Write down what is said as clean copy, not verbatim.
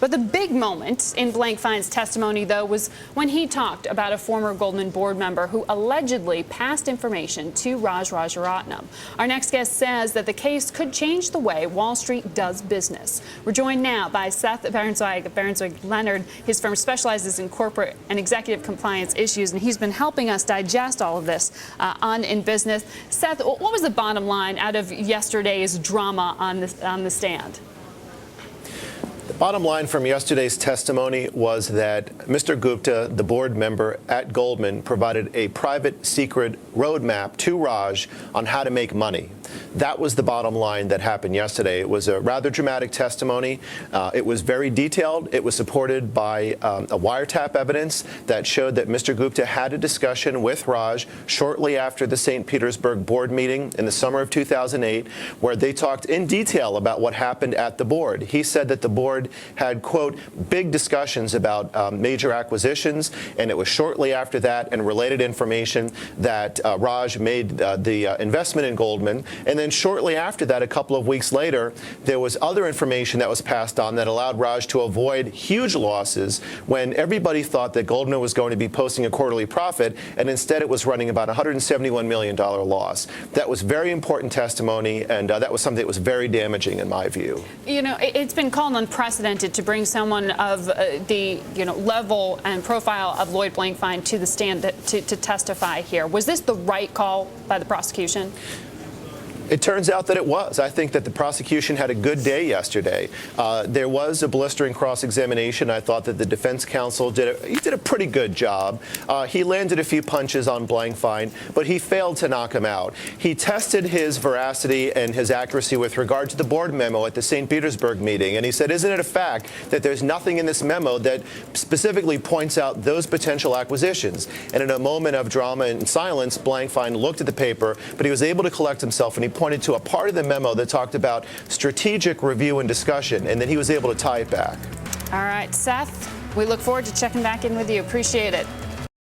But the big moment in Blankfein's testimony, though, was when he talked about a former Goldman board member who allegedly passed information to Raj Rajaratnam. Our next guest says that the case could change the way Wall Street does business. We're joined now by Seth Berenzweig of Berenzweig Leonard. His firm specializes in corporate and executive compliance issues, and he's been helping us digest all of this on InBusiness. Seth, what was the bottom line out of yesterday's drama on the stand? The bottom line from yesterday's testimony was that Mr. Gupta, the board member at Goldman, provided a private secret roadmap to Raj on how to make money. That was the bottom line that happened yesterday. It was a rather dramatic testimony. It was very detailed. It was supported by a wiretap evidence that showed that Mr. Gupta had a discussion with Raj shortly after the St. Petersburg board meeting in the summer of 2008, where they talked in detail about what happened at the board. He said that the board had, quote, big discussions about major acquisitions, and it was shortly after that and related information that Raj made the investment in Goldman. And then shortly after that, a couple of weeks later, there was other information that was passed on that allowed Raj to avoid huge losses when everybody thought that Goldman was going to be posting a quarterly profit, and instead it was running about a $171 million loss. That was very important testimony, and that was something that was very damaging in my view. You know, it's been called unprecedented to bring someone of the level and profile of Lloyd Blankfein to the stand to testify here. Was this the right call by the prosecution? It turns out that it was. I think that the prosecution had a good day yesterday. There was a blistering cross-examination. I thought that the defense counsel did a pretty good job. He landed a few punches on Blankfein, but he failed to knock him out. He tested his veracity and his accuracy with regard to the board memo at the St. Petersburg meeting, and he said, isn't it a fact that there's nothing in this memo that specifically points out those potential acquisitions? And in a moment of drama and silence, Blankfein looked at the paper, but he was able to collect himself, and he pointed to a part of the memo that talked about strategic review and discussion, and then he was able to tie it back. All right, Seth, we look forward to checking back in with you. Appreciate it.